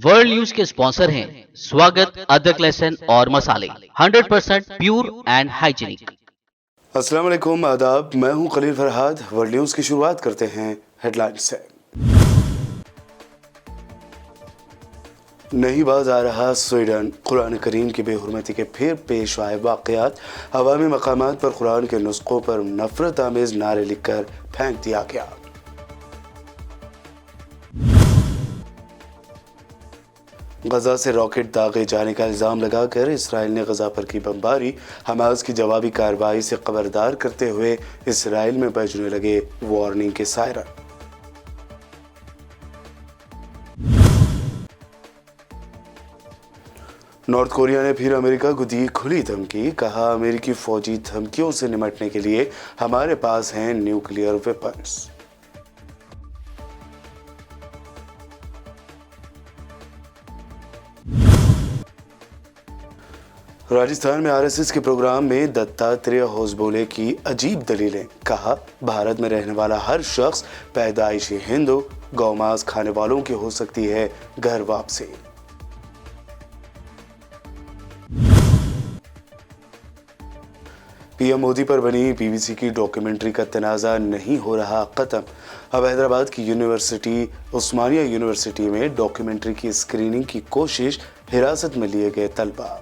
World news के sponsor हैं स्वागत, अदरक, लहसुन और मसाले 100% प्योर एंड हाइजीनिक। अस्सलाम वालेकुम, आदाब। मैं हूं खलील फरहाद। वर्ल्ड न्यूज़ की शुरुआत करते हैं हेडलाइन से। नहीं बाज आ रहा स्वीडन। कुरान करीम की बेहुरमती के फिर पेश आए वाक़यात। अवामी मकामात पर कुरान के नुस्खों पर नफरत आमेज नारे लिखकर फेंक दिया गया। गजा से रॉकेट दागे जाने का इल्ज़ाम लगाकर इसराइल ने गजा पर की बमबारी। हमास की जवाबी कार्रवाई से खबरदार करते हुए इसराइल में बजने लगे वार्निंग के सायरन। नॉर्थ कोरिया ने फिर अमेरिका को दी खुली धमकी। कहा, अमेरिकी फौजी धमकियों से निपटने के लिए हमारे पास हैं न्यूक्लियर वेपन्स। राजस्थान में आरएसएस के प्रोग्राम में दत्तात्रेय होसबोले की अजीब दलीलें। कहा, भारत में रहने वाला हर शख्स पैदाइशी हिंदू, गौमांस खाने वालों की हो सकती है घर वापसी। पीएम मोदी पर बनी बीबीसी की डॉक्यूमेंट्री का तनाज़ा नहीं हो रहा खत्म। अब हैदराबाद की यूनिवर्सिटी उस्मानिया यूनिवर्सिटी में डॉक्यूमेंट्री की स्क्रीनिंग की कोशिश। हिरासत में लिए गए तलबा।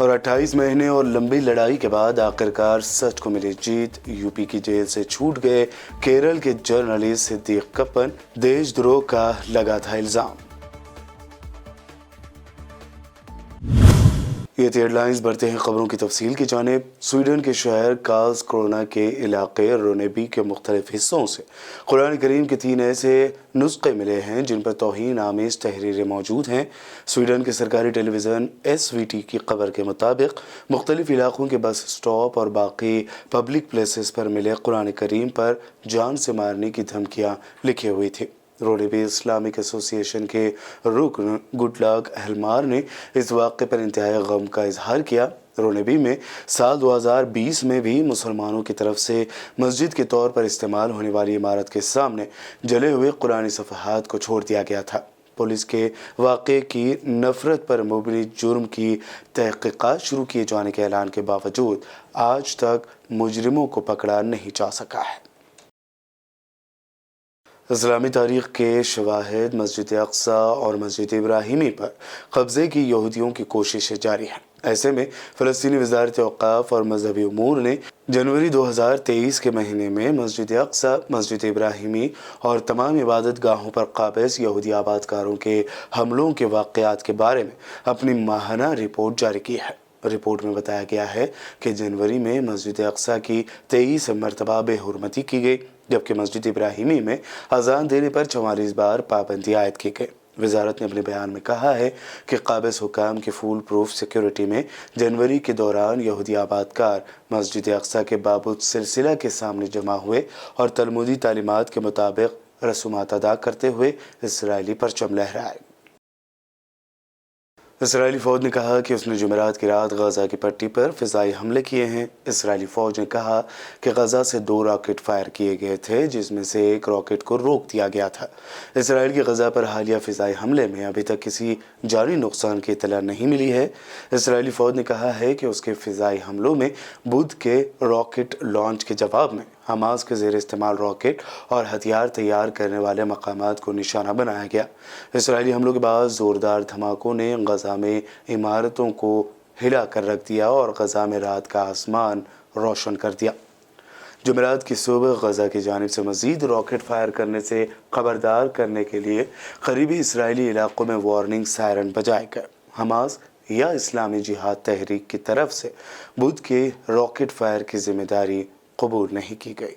और 28 महीने और लंबी लड़ाई के बाद आखिरकार सच को मिली जीत। यूपी की जेल से छूट गए केरल के जर्नलिस्ट सिद्दीक कप्पन। देशद्रोह का लगा था इल्जाम। ये थी हेडलाइंस। बढ़ते हैं खबरों की तफसील की जानिब। स्वीडन के शहर कार्लस्क्रोना के इलाके रोनेबी के मुख्तलिफ हिस्सों से कुरान करीम के 3 ऐसे नुस्खे मिले हैं जिन पर तौहीन आमेज तहरीरें मौजूद हैं। स्वीडन के सरकारी टेलीविज़न SVT की खबर के मुताबिक मुख्तलिफ इलाकों के बस स्टॉप और बाकी पब्लिक प्लेसेस पर मिले कुरान करीम पर जान से मारने की धमकियाँ लिखी हुई थी। रोनेबी इस्लामिक एसोसिएशन के रुकन गुडलक अहलमार ने इस वाक़े पर इंतहाई गम का इजहार किया। रोनेबी में साल 2020 में भी मुसलमानों की तरफ से मस्जिद के तौर पर इस्तेमाल होने वाली इमारत के सामने जले हुए कुरानी सफ़हात को छोड़ दिया गया था। पुलिस के वाक़े की नफ़रत पर मुबनी जुर्म की तहक़ीक़ात शुरू किए जाने के ऐलान के बावजूद आज तक मुजरिमों को पकड़ा नहीं जा सका है। इस्लामी तारीख़ के शवाहिद मस्जिद अक़सा और मस्जिद इब्राहिमी पर कब्ज़े की यहूदियों की कोशिशें जारी हैं। ऐसे में फ़लस्तीनी वज़ारत औक़ाफ़ और मजहबी उमूर ने जनवरी 2023 के महीने में मस्जिद अक़सा, मस्जिद इब्राहिमी और तमाम इबादत गाहों पर काबिज़ यहूदी आबादकारों के हमलों के वाक़यात के बारे में अपनी माहाना रिपोर्ट जारी की है। रिपोर्ट में बताया गया है कि जनवरी में मस्जिद अक़सा की 23 मरतबा बेहुरमती की गई, जबकि मस्जिद इब्राहिमी में अजान देने पर 44 बार पाबंदी आयद की गई। वजारत ने अपने बयान में कहा है कि काबिज़ हुकाम की फुल प्रूफ सिक्योरिटी में जनवरी के दौरान यहूदी आबादकार मस्जिद अक़सा के बाबुत सिलसिला के सामने जमा हुए और तलमुदी तालीमात के मुताबिक रसूमात अदा करते हुए इसराइली परचम लहराए। इसराइली फ़ौज ने कहा कि उसने जुमेरात की रात गजा की पट्टी पर फ़िज़ाई हमले किए हैं। इसराइली फ़ौज ने कहा कि गजा से 2 रॉकेट फायर किए गए थे, जिसमें से एक रॉकेट को रोक दिया गया था। इसराइल की गजा पर हालिया फ़िज़ाई हमले में अभी तक किसी जानी नुकसान की इत्तला नहीं मिली है। इसराइली फ़ौज ने कहा है कि उसके फ़िज़ाई हमलों में बुध के रॉकेट लॉन्च के जवाब में हमास के ज़ेर इस्तेमाल रॉकेट और हथियार तैयार करने वाले मकामात को निशाना बनाया गया। इसराइली हमलों के बाद ज़ोरदार धमाकों ने गजा में इमारतों को हिला कर रख दिया और गजा में रात का आसमान रोशन कर दिया। जुमेरात की सुबह गजा की जानिब से मज़ीद रॉकेट फायर करने से खबरदार करने के लिए करीबी इसराइली इलाकों में वार्निंग सायरन बजाए गए। हमास या इस्लामी जिहाद तहरीक की तरफ से बुध के रॉकेट फायर की जिम्मेदारी कबूल नहीं की गई।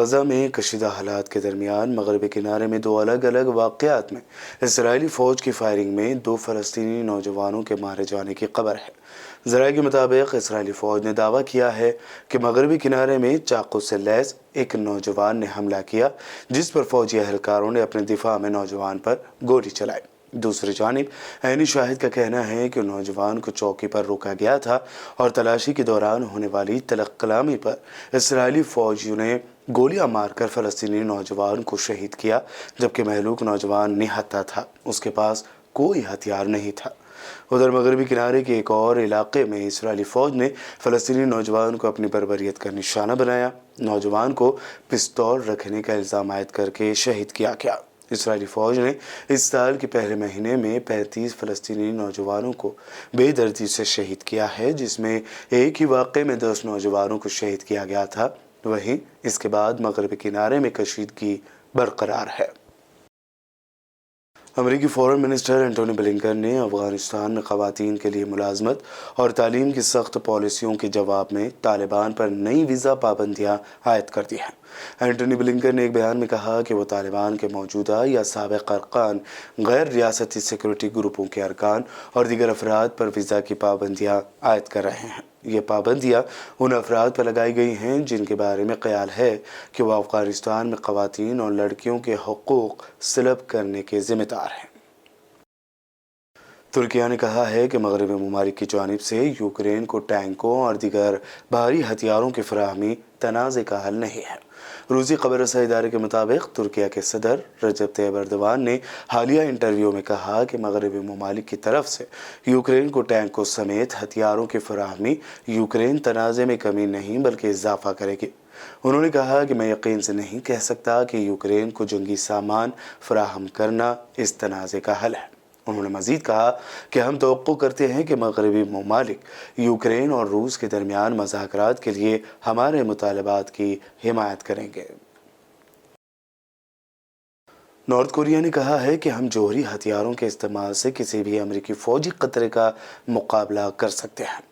गजा में कशीदा हालात के दरमियान मगरबी किनारे में दो अलग अलग वाक़यात में इसराइली फ़ौज की फायरिंग में 2 फ़लस्तीनी नौजवानों के मारे जाने की खबर है। ज़राए के मुताबिक इसराइली फ़ौज ने दावा किया है कि मगरबी किनारे में चाकू से लैस एक नौजवान ने हमला किया, जिस पर फ़ौजी अहलकारों ने अपने दिफा में नौजवान पर गोली चलाई। दूसरी जानिब ऐनी शाहिद का कहना है कि नौजवान को चौकी पर रोका गया था और तलाशी के दौरान होने वाली तलक कलामी पर इसराइली फ़ौजियों ने गोलियां मारकर फ़लस्तीनी नौजवान को शहीद किया, जबकि महलूक नौजवान निहत्था था, उसके पास कोई हथियार नहीं था। उधर मगरबी किनारे के एक और इलाके में इसराइली फ़ौज ने फ़लस्तीनी नौजवान को अपनी बर्बरियत का निशाना बनाया। नौजवान को पिस्तौल रखने का इल्ज़ाम आयद करके शहीद किया गया। इसराइली फ़ौज ने इस साल के पहले महीने में 35 फ़लस्तीनी नौजवानों को बेदर्दी से शहीद किया है, जिसमें एक ही वाक़े में 10 नौजवानों को शहीद किया गया था। वहीं इसके बाद मगरबी किनारे में कशीदगी बरकरार है। अमेरिकी फ़ॉरेन मिनिस्टर एंटोनी ब्लिंकन ने अफ़गानिस्तान में ख़वातीन के लिए मुलाज़मत और तालीम की सख्त पॉलिसियों के जवाब में तालिबान पर नई वीज़ा पाबंदियां आयद कर दी हैं। एंटोनी ब्लिंकन ने एक बयान में कहा कि वो तालिबान के मौजूदा या साबिक़ अरकान, गैर रियासती सिक्योरिटी ग्रुपों के अरकान और दीगर अफराद पर वीज़ा की पाबंदियां आयद कर रहे हैं। ये पाबंदियां उन अफराद पर लगाई गई हैं जिनके बारे में ख्याल है कि वह अफ़गानिस्तान में ख़वातीन और लड़कियों के हुकूक सलब करने के ज़िम्मेदार हैं। तुर्किया ने कहा है कि मगरबी ममालिक की जानिब से यूक्रेन को टैंकों और दीगर भारी हथियारों की फराहमी तनाज़े का हल नहीं है। रूसी खबर रसाई इदारे के मुताबिक तुर्किया के सदर रजब तैयब एर्दोगान ने हालिया इंटरव्यू में कहा कि मगरबी ममालिक की तरफ से यूक्रेन को टैंकों समेत हथियारों की फराहमी यूक्रेन तनाज़े में कमी नहीं बल्कि इजाफा करेगी। उन्होंने कहा कि मैं यकीन से नहीं कह सकता कि यूक्रेन को जंगी सामान फराहम करना इस तनाज़े का हल है। उन्होंने मज़ीद कहा कि हम तवक्को करते हैं कि मगरबी ममालिक यूक्रेन और रूस के दरमियान मज़ाकरात के लिए हमारे मुतालबात की हिमायत करेंगे। नॉर्थ कोरिया ने कहा है कि हम जौहरी हथियारों के इस्तेमाल से किसी भी अमेरिकी फ़ौजी खतरे का मुकाबला कर सकते हैं।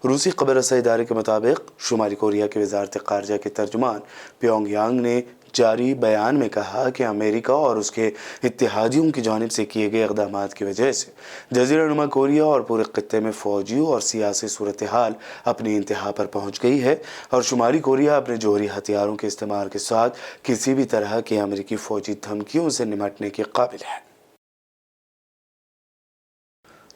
रूसी खबर रसाई इदारे के मुताबिक शुमाली कोरिया के वज़ारत ख़ारजा के तर्जुमान प्योंगयांग ने जारी बयान में कहा कि अमेरिका और उसके इत्तेहादियों की जानिब से किए गए इक़दामात की वजह से जज़ीरा नुमा कोरिया और पूरे खित्ते में फ़ौजी और सियासी सूरत हाल अपनी इंतहा पर पहुँच गई है और शुमाली कोरिया अपने जौहरी हथियारों के इस्तेमाल के साथ किसी भी तरह की अमेरिकी फ़ौजी धमकियों से निपटने के काबिल है।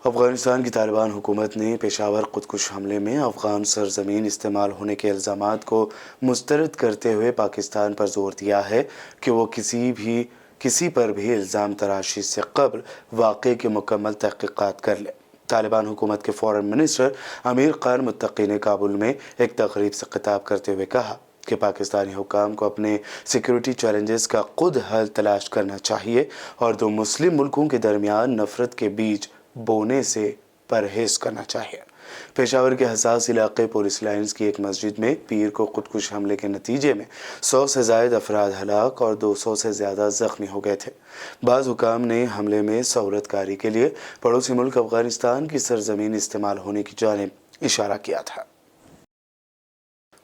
अफ़गानिस्तान की तालिबान हुकूमत ने पेशावर खुदकुश हमले में अफ़गान सरजमीन इस्तेमाल होने के इल्ज़ामात को मुस्तरद करते हुए पाकिस्तान पर जोर दिया है कि वो किसी पर भी इल्ज़ाम तराशी से कबल वाक़े की मुकम्मल तहक़ीक़ात कर ले। तालिबान हुकूमत के फ़ॉरेन मिनिस्टर अमीर खान मुत्तकी ने काबुल में एक तक़रीब से खिताब करते हुए कहा कि पाकिस्तानी हुकाम को अपने सिक्योरिटी चैलेंजेस का खुद हल तलाश करना चाहिए और दो मुस्लिम मुल्कों के दरमियान नफ़रत के बीज बोने से परहेज़ करना चाहिए। पेशावर के हसास इलाके पुलिस लाइन्स की एक मस्जिद में पीर को खुदकुश हमले के नतीजे में 100 से ज़ायद अफराद हलाक और 200 से ज़्यादा ज़ख्मी हो गए थे। बाज़ हुकाम ने हमले में सहूलतकारी के लिए पड़ोसी मुल्क अफ़गानिस्तान की सरजमीन इस्तेमाल होने की जानिब इशारा किया था।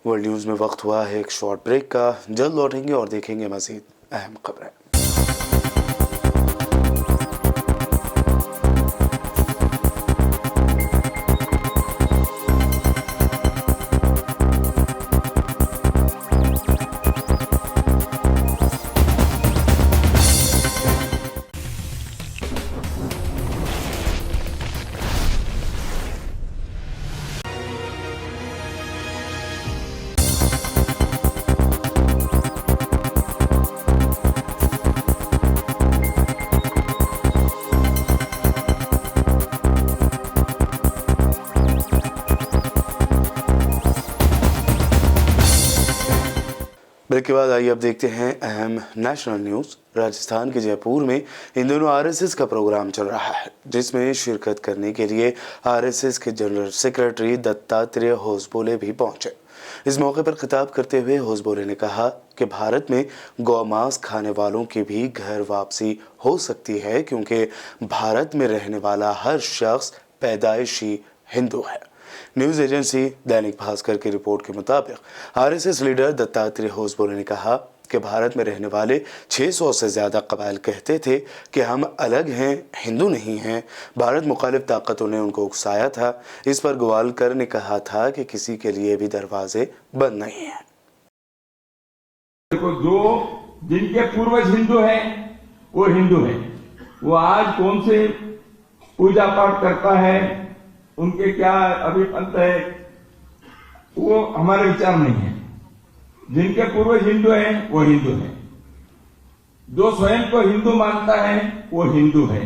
वर्ल्ड न्यूज़ में वक्त हुआ है एक शॉर्ट ब्रेक का। जल्द लौटेंगे और देखेंगे मज़ीद अहम खबरें। ब्रेक के बाद आइए अब देखते हैं अहम नेशनल न्यूज़। राजस्थान के जयपुर में इन दोनों आरएसएस का प्रोग्राम चल रहा है, जिसमें शिरकत करने के लिए आरएसएस के जनरल सेक्रेटरी दत्तात्रेय होसबोले भी पहुंचे। इस मौके पर खिताब करते हुए होसबोले ने कहा कि भारत में गौ मांस खाने वालों की भी घर वापसी हो सकती है, क्योंकि भारत में रहने वाला हर शख्स पैदाइशी हिंदू है। न्यूज एजेंसी दैनिक भास्कर की रिपोर्ट के मुताबिक आरएसएस लीडर दत्तात्रेय होसबोले ने कहा कि भारत में रहने वाले 600 से ज़्यादा कबाइल कहते थे कि हम अलग हैं, हिंदू नहीं हैं। भारत मुखालिफ ताकतों ने उनको उकसाया था। इस पर गोवालकर ने कहा था कि किसी के लिए भी दरवाजे बंद नहीं हैं। देखो, जो जिनके पूर्वज हिंदू हैं वो हिंदू हैं। वो आज कौन से पूजा पाठ करता है, उनके क्या अभिपंथ है, वो हमारे विचार नहीं है। जिनके पूर्वज हिंदू हैं वो हिंदू हैं। जो स्वयं को हिंदू मानता है वो हिंदू है।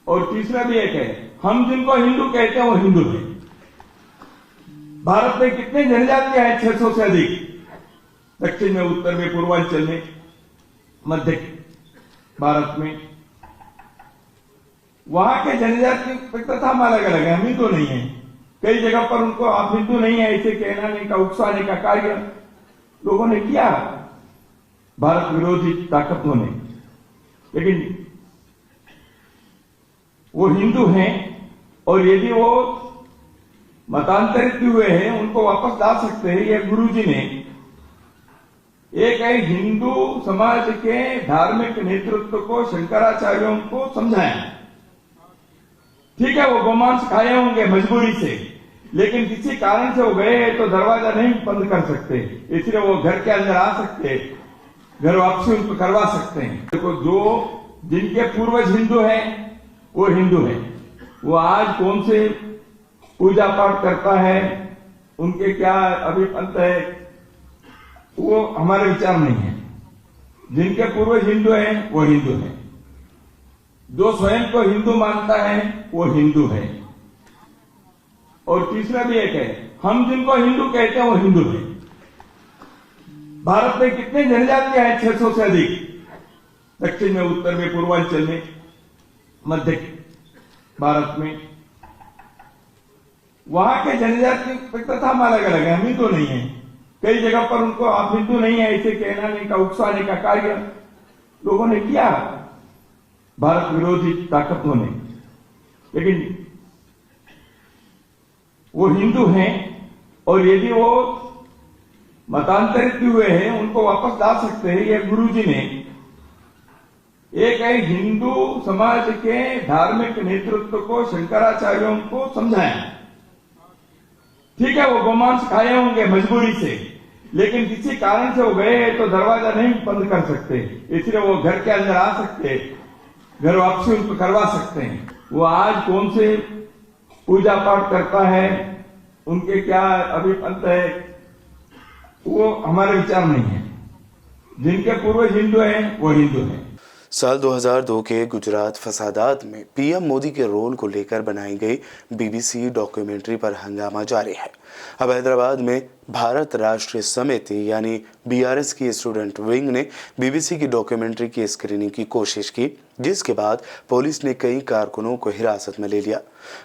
और तीसरा भी एक है, हम जिनको हिंदू कहते हैं वो हिंदू है। भारत में कितने जनजातियां हैं? 600 से अधिक। दक्षिण में, उत्तर में, पूर्वांचल में, मध्य भारत में। वहां के जनजाति तथा हम अलग अलग है, हम हिंदू नहीं है। कई जगह पर उनको आप हिंदू नहीं है ऐसे कहने का, उकसाने का कार्य लोगों ने किया, भारत विरोधी ताकतों ने। लेकिन वो हिंदू हैं और यदि वो मतांतरित हुए हैं उनको वापस ला सकते हैं। ये गुरुजी ने एक हिंदू समाज के धार्मिक नेतृत्व को, शंकराचार्यों को समझाया। ठीक है, वो गोमांस खाए होंगे मजबूरी से, लेकिन किसी कारण से वो गए तो दरवाजा नहीं बंद कर सकते, इसलिए वो घर के अंदर आ सकते, घर वापसी उनको करवा सकते हैं। देखो, जो जिनके पूर्वज हिंदू हैं वो हिंदू हैं। वो आज कौन से पूजा पाठ करता है, उनके क्या अभिपंथ है, वो हमारे विचार नहीं है। जिनके पूर्वज हिंदू हैं वो हिंदू हैं। जो स्वयं को हिंदू मानता है वो हिंदू है। और तीसरा भी एक है, हम जिनको हिंदू कहते हैं वो हिंदू है। भारत में कितने जनजातियां हैं? 600 से अधिक। दक्षिण में, उत्तर में, पूर्वांचल में, मध्य भारत में। वहां के जनजाति तथा हम अलग अलग है, हम हिंदू नहीं है। कई जगह पर उनको आप हिंदू नहीं है ऐसे कहने का, उकसाने का कार्य लोगों ने किया, भारत विरोधी ताकतों ने। लेकिन वो हिंदू हैं और यदि वो मतांतरित हुए हैं उनको वापस ला सकते हैं। ये गुरुजी ने एक हिंदू समाज के धार्मिक नेतृत्व को, शंकराचार्यों को समझाया। ठीक है, वो गोमांस खाए होंगे मजबूरी से, लेकिन किसी कारण से वो गए तो दरवाजा नहीं बंद कर सकते, इसलिए वो घर के अंदर आ सकते, घर वापसी उनको करवा सकते हैं। वो आज कौन से पूजा पाठ करता है, उनके क्या अभिपंथ है, वो हमारे विचार नहीं है। जिनके पूर्वज हिंदू हैं वो हिंदू हैं। साल 2002 के गुजरात फसादात में पीएम मोदी के रोल को लेकर बनाई गई बीबीसी डॉक्यूमेंट्री पर हंगामा जारी है। अब हैदराबाद में भारत राष्ट्रीय समिति यानी बीआरएस की स्टूडेंट विंग ने बीबीसी की डॉक्यूमेंट्री की स्क्रीनिंग की कोशिश की, जिसके बाद पुलिस ने कई कारकुनों को हिरासत में ले लिया।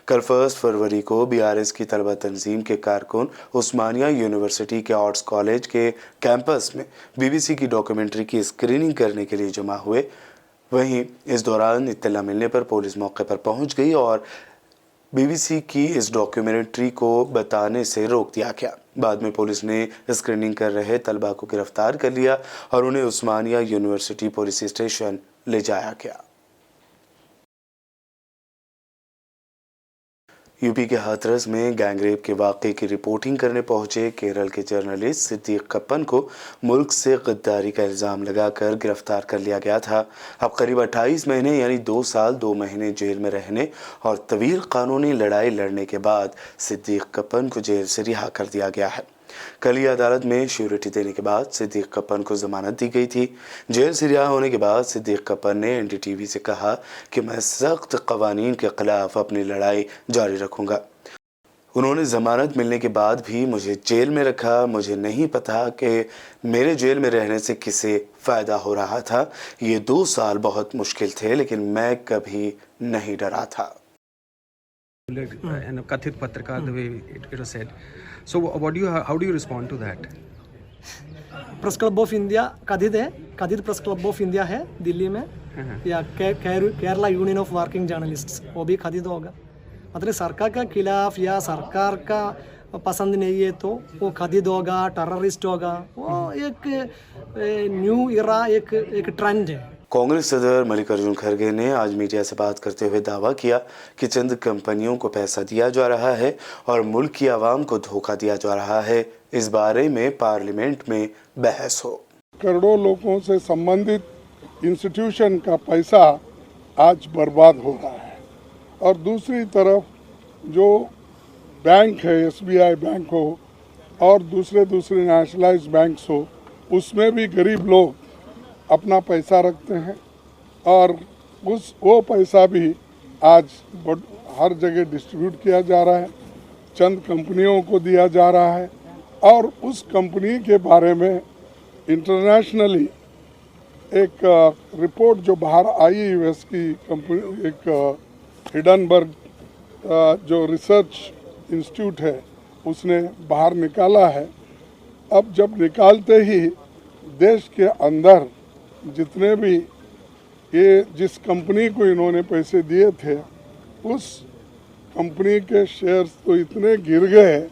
कल 1 फरवरी को बीआरएस की तलबा तंजीम के कारकुन उस्मानिया यूनिवर्सिटी के आर्ट्स कॉलेज के कैंपस में बीबीसी की डॉक्यूमेंट्री की स्क्रीनिंग करने के लिए जमा हुए। वहीं इस दौरान इत्तला मिलने पर पुलिस मौके पर पहुंच गई और बीबीसी की इस डॉक्यूमेंट्री को बताने से रोक दिया गया। बाद में पुलिस ने स्क्रीनिंग कर रहे तलबा को गिरफ्तार कर लिया और उन्हें उस्मानिया यूनिवर्सिटी पुलिस स्टेशन ले जाया गया। यूपी के हाथरस में गैंगरेप के वाक़े की रिपोर्टिंग करने पहुंचे केरल के जर्नलिस्ट सिद्दीक कप्पन को मुल्क से गद्दारी का इल्ज़ाम लगाकर गिरफ्तार कर लिया गया था। अब करीब 28 महीने यानी 2 साल 2 महीने जेल में रहने और तवील कानूनी लड़ाई लड़ने के बाद सिद्दीक कप्पन को जेल से रिहा कर दिया गया है। कल ही अदालत में श्योरिटी देने के बाद सिद्दीक कप्पन को जमानत दी गई थी। जेल से रिहा होने के बाद सिद्दीक कप्पन ने एनडीटीवी से कहा कि मैं सख्त कवानीन के खिलाफ अपनी लड़ाई जारी रखूंगा। उन्होंने जमानत मिलने के बाद भी मुझे जेल में रखा। मुझे नहीं पता कि मेरे जेल में रहने से किसे फ़ायदा हो रहा था। ये 2 साल बहुत मुश्किल थे, लेकिन मैं कभी नहीं डरा था। And a Kathit Patrika, the way it was said. So, how do you respond to that? Press club of India कथित है, कथित प्रेस क्लब ऑफ इंडिया है दिल्ली में, या Kerala union of working journalists, वो भी कथित होगा। मतलब सरकार का खिलाफ या सरकार का पसंद नहीं है तो वो खदीद होगा, टेररिस्ट होगा। वो एक न्यू इरा, एक ट्रेंड है। कांग्रेस सदर मल्लिकार्जुन खड़गे ने आज मीडिया से बात करते हुए दावा किया कि चंद कंपनियों को पैसा दिया जा रहा है और मुल्क की आवाम को धोखा दिया जा रहा है। इस बारे में पार्लियामेंट में बहस हो। करोड़ों लोगों से संबंधित इंस्टीट्यूशन का पैसा आज बर्बाद हो रहा है और दूसरी तरफ जो बैंक है, SBI बैंक हो और दूसरे नेशनलाइज्ड बैंक्स हो, उसमें भी गरीब लोग अपना पैसा रखते हैं और वो पैसा भी आज हर जगह डिस्ट्रीब्यूट किया जा रहा है, चंद कंपनियों को दिया जा रहा है और उस कंपनी के बारे में इंटरनेशनली एक रिपोर्ट जो बाहर आई US की कंपनी, एक हिडनबर्ग जो रिसर्च इंस्टीट्यूट है उसने बाहर निकाला है। अब जब निकालते ही देश के अंदर जितने भी ये जिस कंपनी को इन्होंने पैसे दिए थे उस कंपनी के शेयर्स तो इतने गिर गए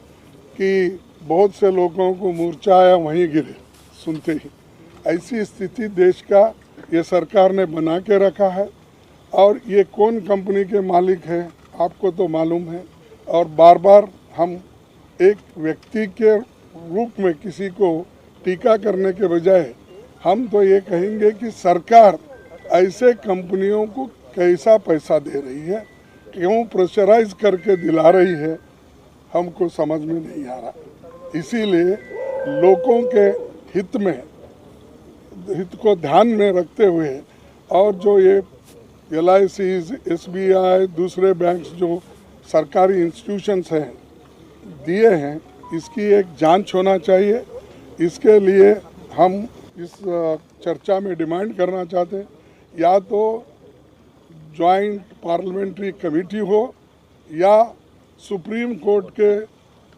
कि बहुत से लोगों को मूर्छा आया, वहीं गिरे सुनते ही। ऐसी स्थिति देश का ये सरकार ने बना के रखा है और ये कौन कंपनी के मालिक है आपको तो मालूम है। और बार बार हम एक व्यक्ति के रूप में किसी को टीका करने के बजाय हम तो ये कहेंगे कि सरकार ऐसे कंपनियों को कैसा पैसा दे रही है, क्यों प्रेशराइज करके दिला रही है, हमको समझ में नहीं आ रहा। इसीलिए लोगों के हित को ध्यान में रखते हुए और जो ये LICs, SBI, दूसरे बैंक्स जो सरकारी इंस्टीट्यूशंस हैं दिए हैं, इसकी एक जांच होना चाहिए। इसके लिए हम इस चर्चा में डिमांड करना चाहते हैं या तो जॉइंट पार्लियामेंट्री कमेटी हो या सुप्रीम कोर्ट के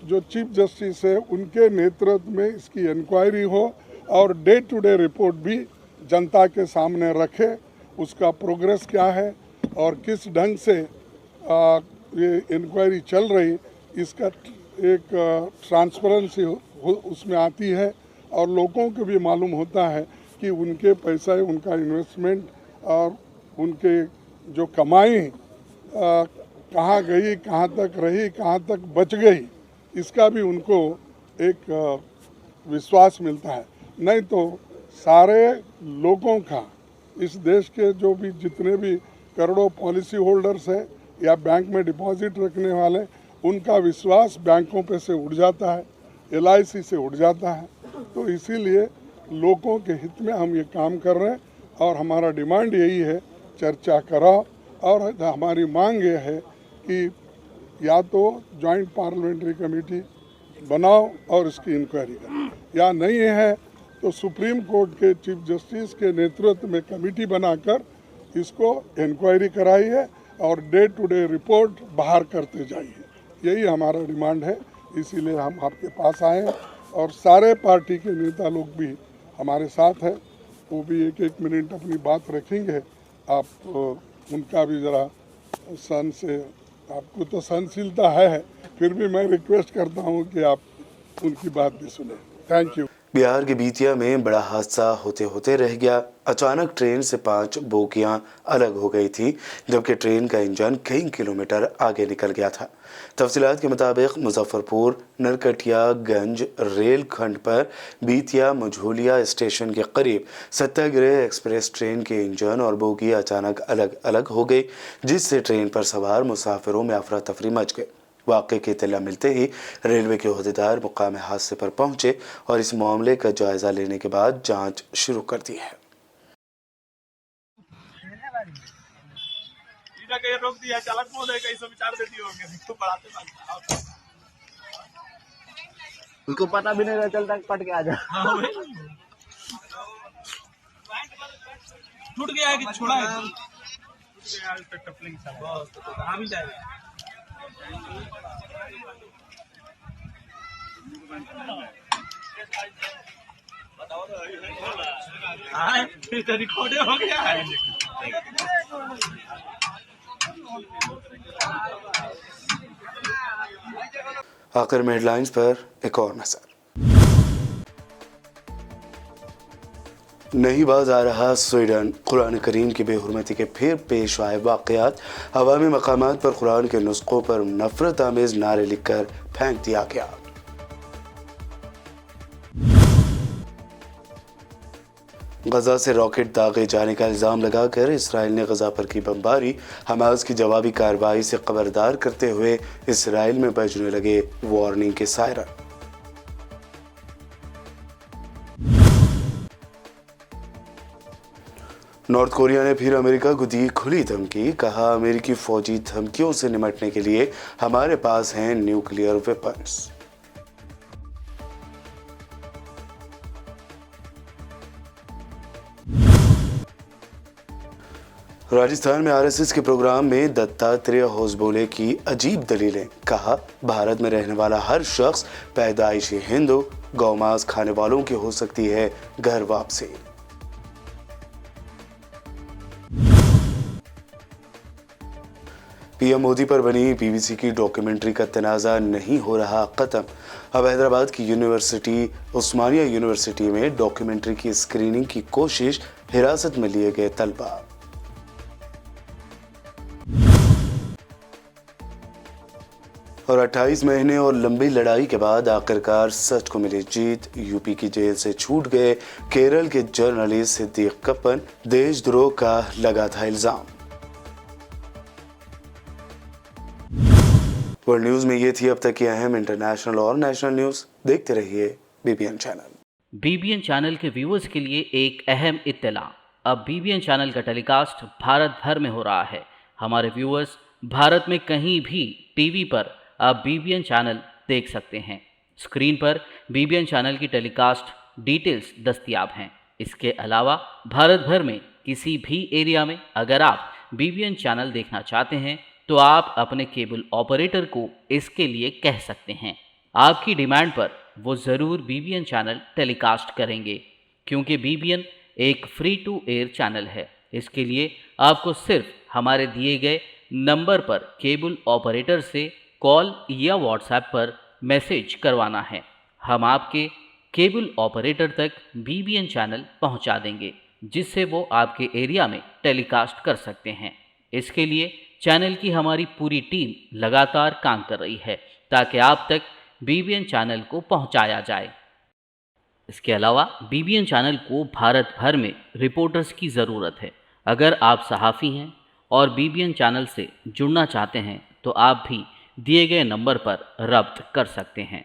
जो चीफ जस्टिस है उनके नेतृत्व में इसकी इंक्वायरी हो और डे टू डे रिपोर्ट भी जनता के सामने रखे, उसका प्रोग्रेस क्या है और किस ढंग से ये इंक्वायरी चल रही, इसका एक ट्रांसपेरेंसी उसमें आती है और लोगों को भी मालूम होता है कि उनके पैसे, उनका इन्वेस्टमेंट और उनके जो कमाई कहाँ गई, कहाँ तक रही, कहाँ तक बच गई, इसका भी उनको एक विश्वास मिलता है। नहीं तो सारे लोगों का, इस देश के जो भी जितने भी करोड़ों पॉलिसी होल्डर्स है या बैंक में डिपॉजिट रखने वाले, उनका विश्वास बैंकों पे से उड़ जाता है, LIC से उड़ जाता है। तो इसीलिए लोगों के हित में हम ये काम कर रहे हैं और हमारा डिमांड यही है, चर्चा कराओ और हमारी मांग ये है कि या तो जॉइंट पार्लियामेंट्री कमेटी बनाओ और इसकी इंक्वायरी करो, या नहीं है तो सुप्रीम कोर्ट के चीफ जस्टिस के नेतृत्व में कमेटी बनाकर इसको इंक्वायरी कराइए और डे टू डे रिपोर्ट बाहर करते जाइए। यही हमारा डिमांड है, इसीलिए हम आपके पास आए हैं और सारे पार्टी के नेता लोग भी हमारे साथ हैं, वो भी एक एक मिनट अपनी बात रखेंगे। आप उनका भी ज़रा सन से, आपको तो सहनशीलता है, फिर भी मैं रिक्वेस्ट करता हूँ कि आप उनकी बात भी सुने। Thank you. बिहार के बेतिया में बड़ा हादसा होते होते रह गया। अचानक ट्रेन से 5 बोगियां अलग हो गई थी, जबकि ट्रेन का इंजन कई किलोमीटर आगे निकल गया था। तफसीलात के मुताबिक मुजफ्फरपुर नरकटियागंज रेल खंड पर बेतिया मझोलिया स्टेशन के करीब सत्याग्रह एक्सप्रेस ट्रेन के इंजन और बोगी अचानक अलग अलग हो गई, जिससे ट्रेन पर सवार मुसाफिरों में अफरा तफरी मच गई। वाक़े की इत्तला मिलते ही रेलवे के ओहदेदार मुकाम हादसे पर पहुंचे और इस मामले का जायजा लेने के बाद जांच शुरू कर दी है। उसको पता भी नहीं चलता, पट के आ जा। टूट गया है कि छोड़ा है? कहाँ भी जाएगा? रिकॉर्ड हो गया है। आखिर में हेडलाइंस पर एक और नजर। नहीं बाज आ रहा स्वीडन, कुरान करीम की बेहुरमती के फिर पेश आए वाक़यात। अवामी मकामात पर कुरान के नुस्खों पर नफरत आमेज नारे लिखकर फेंक दिया गया। गजा से रॉकेट दागे जाने का इल्ज़ाम लगाकर इसराइल ने गजा पर की बमबारी। हमास की जवाबी कार्रवाई से खबरदार करते हुए इसराइल में बजने लगे वार्निंग के सायरन। नॉर्थ कोरिया ने फिर अमेरिका को दी खुली धमकी। कहा, अमेरिकी फौजी धमकियों से निपटने के लिए हमारे पास हैं न्यूक्लियर वेपन्स। राजस्थान में आरएसएस के प्रोग्राम में दत्तात्रेय होसबोले की अजीब दलीलें। कहा, भारत में रहने वाला हर शख्स पैदाइशी हिंदू, गौमांस खाने वालों की हो सकती है घर वापसी। पीएम मोदी पर बनी बीबीसी की डॉक्यूमेंट्री का तनाज़ा नहीं हो रहा खत्म। अब हैदराबाद की यूनिवर्सिटी उस्मानिया यूनिवर्सिटी में डॉक्यूमेंट्री की स्क्रीनिंग की कोशिश। हिरासत में लिए गए तलबा। और 28 महीने और लंबी लड़ाई के बाद आखिरकार सच को मिली जीत। यूपी की जेल से छूट गए केरल के जर्नलिस्ट सिद्दीक कप्पन। देशद्रोह का लगा था इल्जाम। वर्ल्ड न्यूज में ये थी अब तक की अहम इंटरनेशनल और नेशनल न्यूज। देखते रहिए बीबीएन चैनल। बीबीएन चैनल के व्यूअर्स के लिए एक अहम इत्तला। अब बीबीएन चैनल का टेलीकास्ट भारत भर में हो रहा है। हमारे व्यूअर्स भारत में कहीं भी टीवी पर अब बीबीएन चैनल देख सकते हैं। स्क्रीन पर बीबीएन चैनल की टेलीकास्ट डिटेल्स दस्तयाब हैं। इसके अलावा भारत भर में किसी भी एरिया में अगर आप बीबीएन चैनल देखना चाहते हैं तो आप अपने केबल ऑपरेटर को इसके लिए कह सकते हैं। आपकी डिमांड पर वो ज़रूर बीबीएन चैनल टेलीकास्ट करेंगे, क्योंकि बीबीएन एक फ्री टू एयर चैनल है। इसके लिए आपको सिर्फ हमारे दिए गए नंबर पर केबल ऑपरेटर से कॉल या व्हाट्सएप पर मैसेज करवाना है। हम आपके केबल ऑपरेटर तक बीबीएन चैनल पहुंचा देंगे, जिससे वो आपके एरिया में टेलीकास्ट कर सकते हैं। इसके लिए चैनल की हमारी पूरी टीम लगातार काम कर रही है ताकि आप तक बीबीएन चैनल को पहुंचाया जाए। इसके अलावा बीबीएन चैनल को भारत भर में रिपोर्टर्स की ज़रूरत है। अगर आप सहाफ़ी हैं और बीबीएन चैनल से जुड़ना चाहते हैं तो आप भी दिए गए नंबर पर रब्त कर सकते हैं।